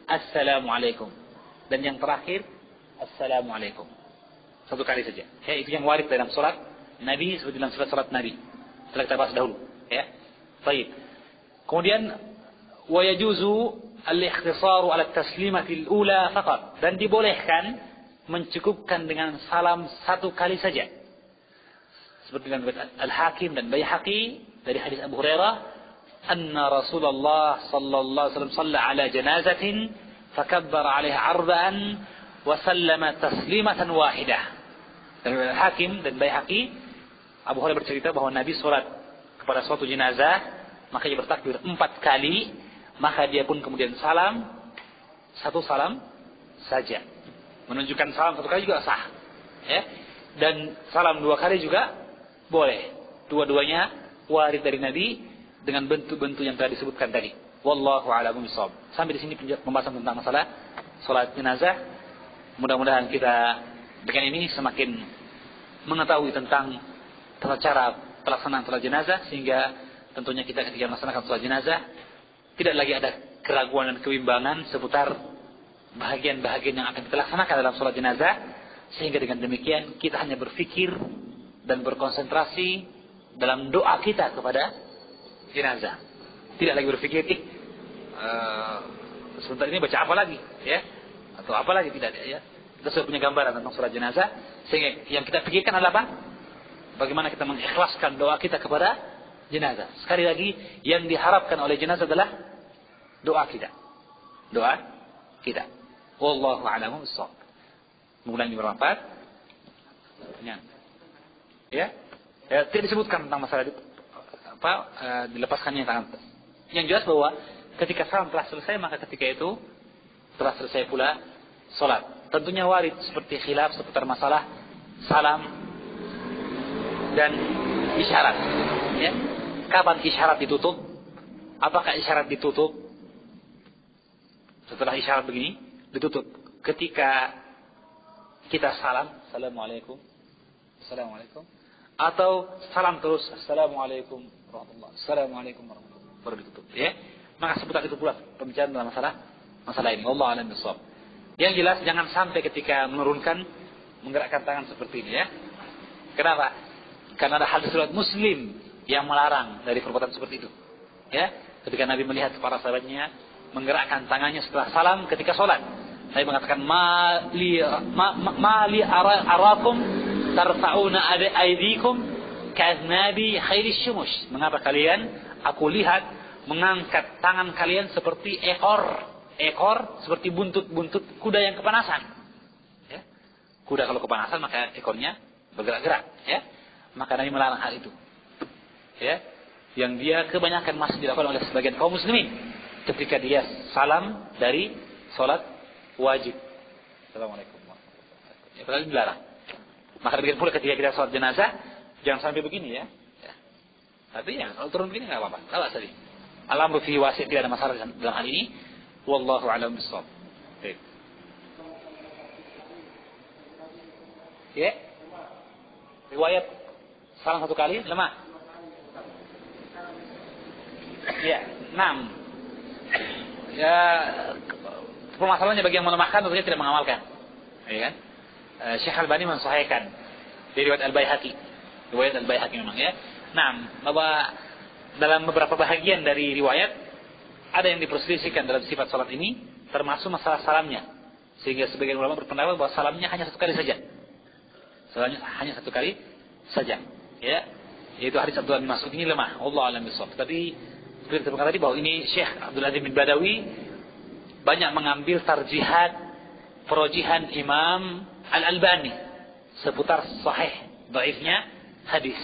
Assalamualaikum. Dan yang terakhir, Assalamualaikum. 1 kali saja. Ya, itu yang warid dalam salat Nabi, seperti dalam salat Nabi. Setelah kita bahas dahulu. Ya. Baik. Kemudian, wa yajuzu al-ikhtisaru ala taslimatil ula faqat, dan dibolehkan mencukupkan dengan salam 1 kali saja. Seperti dalam Al-Hakim dan Baihaqi dari hadis Abu Hurairah, anna Rasulullah sallallahu alaihi wasallam shalla ala janazatin fakabbara 'alaiha arba'an wa sallama taslimatan wahidah. Dari Al-Hakim dan Baihaqi, Abu Hurairah bercerita bahwa Nabi salat kepada suatu jenazah, maka dia bertakbir 4 kali. Maka dia pun kemudian salam 1 salam saja. Menunjukkan salam 1 kali juga sah. Ya. Dan salam 2 kali juga boleh. Dua-duanya warid dari Nabi dengan bentuk-bentuk yang telah disebutkan tadi. Wallahu a'lam bishawab. Sampai di sini pembahasan tentang masalah salat jenazah. Mudah-mudahan kita dengan ini semakin mengetahui tentang tata cara pelaksanaan salat jenazah, sehingga tentunya kita ketika melaksanakan salat jenazah tidak lagi ada keraguan dan kebimbangan seputar bahagian-bahagian yang akan kita laksanakan dalam sholat jenazah, sehingga dengan demikian kita hanya berfikir dan berkonsentrasi dalam doa kita kepada jenazah. Tidak lagi berfikir, sebentar ini baca apa lagi, ya, atau apa lagi, tidak, ya. Kita sudah punya gambaran tentang sholat jenazah, sehingga yang kita pikirkan adalah apa? Bagaimana kita mengikhlaskan doa kita kepada jenazah. Sekali lagi, yang diharapkan oleh jenazah adalah doa kita. Doa kita. Wallahu a'lam bishawab. Mudah-mudahan ini bermanfaat. Ya. Tidak disebutkan tentang masalah dilepaskannya tangan. Yang jelas bahwa ketika salam telah selesai, maka ketika itu telah selesai pula salat. Tentunya warid seperti khilaf seputar masalah salam dan isyarat. Ya. Kapan isyarat ditutup? Apakah isyarat ditutup setelah isyarat begini ditutup ketika kita salam, Assalamualaikum, Assalamualaikum, atau salam terus, Assalamualaikum warahmatullahi, Assalamualaikum warahmatullahi, baru ditutup, ya? Maka seputar itu pula pembicaraan dalam masalah ini. Wallahu a'lam bishawab. Yang jelas jangan sampai ketika menurunkan menggerakkan tangan seperti ini, ya. Kenapa? Karena ada hadis riwayat Muslim yang melarang dari perbuatan seperti itu. Ya, ketika Nabi melihat para sahabatnya menggerakkan tangannya setelah salam ketika sholat, Nabi mengatakan, mali arakum tarfa'una aydikum ka'aznabi khairis syumush. Mengapa kalian, aku lihat mengangkat tangan kalian seperti ekor seperti buntut kuda yang kepanasan. Ya. Kuda kalau kepanasan maka ekornya bergerak-gerak, ya. Maka Nabi melarang hal itu. Ya, yang dia kebanyakan masih dilakukan oleh sebagian kaum muslimin ketika dia salam dari sholat wajib. Assalamualaikum warahmatullahi wabarakatuh. Ya, padahal dilarang. Maka demikian pula ketika kita sholat jenazah, jangan sampai begini, ya. Tapi ya kalau turun begini nggak apa-apa, kalah tadi. Al-amru fi wasi', tidak ada masalah dalam hal ini. Wallahu a'lam bishawab. Baik. Ya. Riwayat salam 1 kali lemah. Ya, 6. Ya, permasalahannya bagi yang melemahkan tentunya tidak mengamalkan. Ya kan? Syekh Al-Albani mensahihkan dari riwayat Al-Baihaqi. Riwayat Al-Baihaqi memang, ya. 6. Bahwa dalam beberapa bahagian dari riwayat ada yang diperselisihkan dalam sifat salat ini, termasuk masalah salamnya. Sehingga sebagian ulama berpendapat bahwa salamnya hanya 1 kali saja. Salamnya hanya 1 kali saja. Ya. Yaitu hadis Abdullah bin Mas'ud ini lemah. Wallahu a'lam bishawab. Tapi seperti kita tadi bahwa ini Syekh Abdul Aziz bin Badawi banyak mengambil tarjihat, perojihan Imam Al-Albani seputar sahih dhaifnya hadis.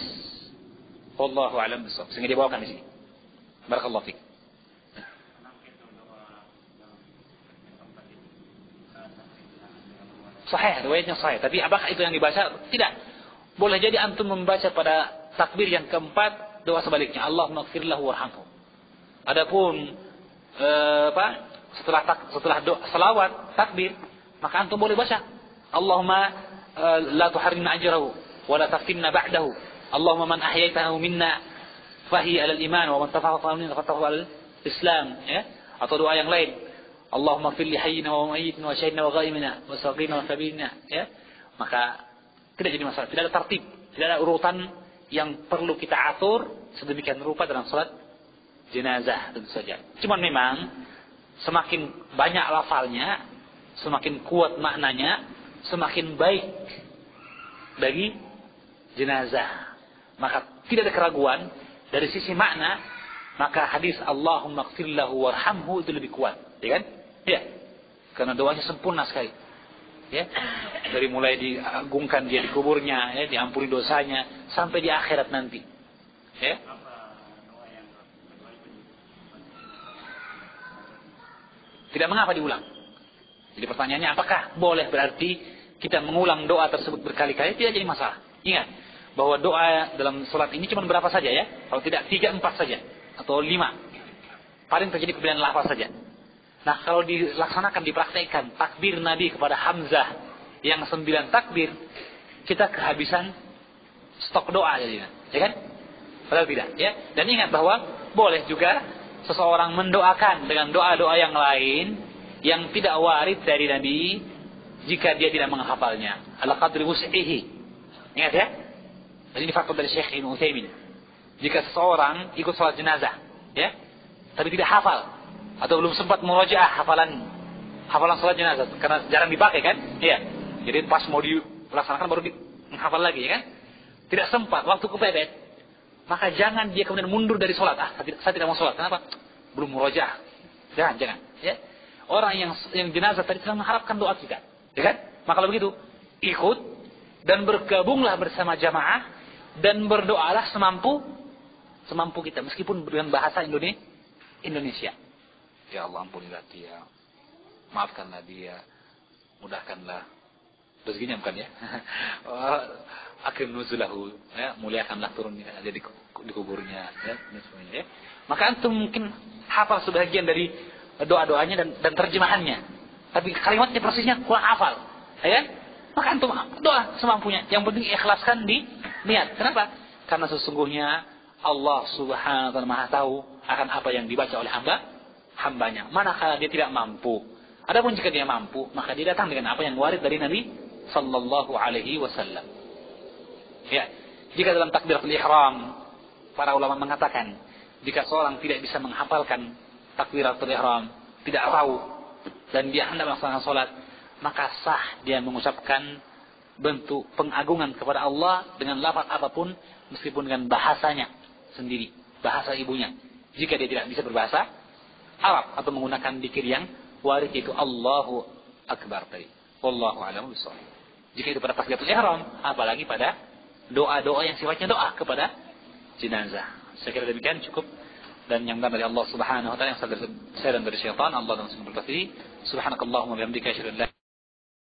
Wallahu a'lam bishawab. Sehingga dibawakan di sini. Barakallahu fiik. Sahih, riwayatnya sahih. Tapi apakah itu yang dibaca? Tidak. Boleh jadi antum membaca pada takbir yang keempat doa sebaliknya. Allahumma ighfir lahu warhamhu. Adapun setelah doa selawat takbir, maka antum boleh baca Allahumma la tuharrimna ajrahu wa la taftinna ba'dahu. Allahumma man ahyaitahu minna fahi 'alal iman wa man tafaqa minna fatahu 'alal Islam, ya. Atau doa yang lain. Allahumma fil li hayyina wa mayyitina wa syahidina wa ghaibina wa saghirina wa kabirina, ya. Maka tidak jadi masalah, tidak ada tertib, tidak ada urutan yang perlu kita atur sedemikian rupa dalam salat jenazah tentu saja. Cuman memang semakin banyak lafalnya, semakin kuat maknanya, semakin baik bagi jenazah. Maka tidak ada keraguan dari sisi makna, maka hadis Allahumma ighfir lahu warhamhu itu lebih kuat, ya kan? Ya, karena doanya sempurna sekali. Ya, dari mulai diagungkan dia di kuburnya, ya, diampuni dosanya sampai di akhirat nanti. Ya. Tidak mengapa diulang. Jadi pertanyaannya, apakah boleh berarti kita mengulang doa tersebut berkali-kali? Tidak jadi masalah. Ingat bahwa doa dalam salat ini cuma berapa saja, ya? Kalau tidak 3, 4 saja atau 5. Paling terjadi perbedaan lafaz saja. Nah, kalau dilaksanakan, dipraktekkan takbir Nabi kepada Hamzah yang 9 takbir, kita kehabisan stok doa jadinya, ya kan? Padahal tidak, ya. Dan ingat bahwa boleh juga seseorang mendoakan dengan doa-doa yang lain yang tidak warid dari Nabi jika dia tidak menghafalnya. Ala qadri wus'ihi. Ingat, ya? Dan ini fakta dari Syekh Ibnu Utsaimin. Jika seseorang ikut salat jenazah, ya, tapi tidak hafal atau belum sempat murajaah hafalan salat jenazah karena jarang dipakai kan? Iya. Jadi pas mau dilaksanakan baru menghafal lagi, ya kan? Tidak sempat, waktu kepepet. Maka jangan dia kemudian mundur dari salat. Saya tidak mau salat. Kenapa? Belum murajaah. Jangan, ya. Orang yang jenazah tadi sedang mengharapkan doa kita, ya kan? Maka kalau begitu, ikut dan bergabunglah bersama jamaah dan berdoalah semampu kita meskipun dengan bahasa Indonesia. Ya Allah, ampunilah dia, maafkanlah dia, mudahkanlah rezekinya, bukan ya? Akrim nuzulahu, ya, muliakanlah turunnya ada di kuburnya, ya, dan sebagainya. Ya. Maka antum mungkin hafal sebagian dari doa-doanya dan terjemahannya, tapi kalimatnya persisnya kurang hafal, ya. Maka antum doa semampunya. Yang penting ikhlaskan di niat. Kenapa? Karena sesungguhnya Allah Subhanahu wa taala Maha tahu akan apa yang dibaca oleh hambanya. Manakala dia tidak mampu. Adapun jika dia mampu, maka dia datang dengan apa yang warid dari Nabi sallallahu alaihi wasallam. Ya, jika dalam takbiratul ihram para ulama mengatakan jika seorang tidak bisa menghafalkan takbiratul ihram, tidak tahu dan dia hendak melaksanakan salat, maka sah dia mengucapkan bentuk pengagungan kepada Allah dengan lafaz apapun meskipun dengan bahasanya sendiri, bahasa ibunya. Jika dia tidak bisa berbahasa Arab atau menggunakan dzikir yang warid itu Allahu Akbar tadi. Wallahu a'lam bishawab. Jika itu pada takbiratul ihram, apalagi pada doa-doa yang sifatnya doa kepada jenazah. Saya kira demikian cukup, dan yang benar dari Allah Subhanahu wa taala, yang saya dan dari syaitan Allah dan Subhanahu wa taala. Subhanakallahumma wa bihamdika asyhadu an la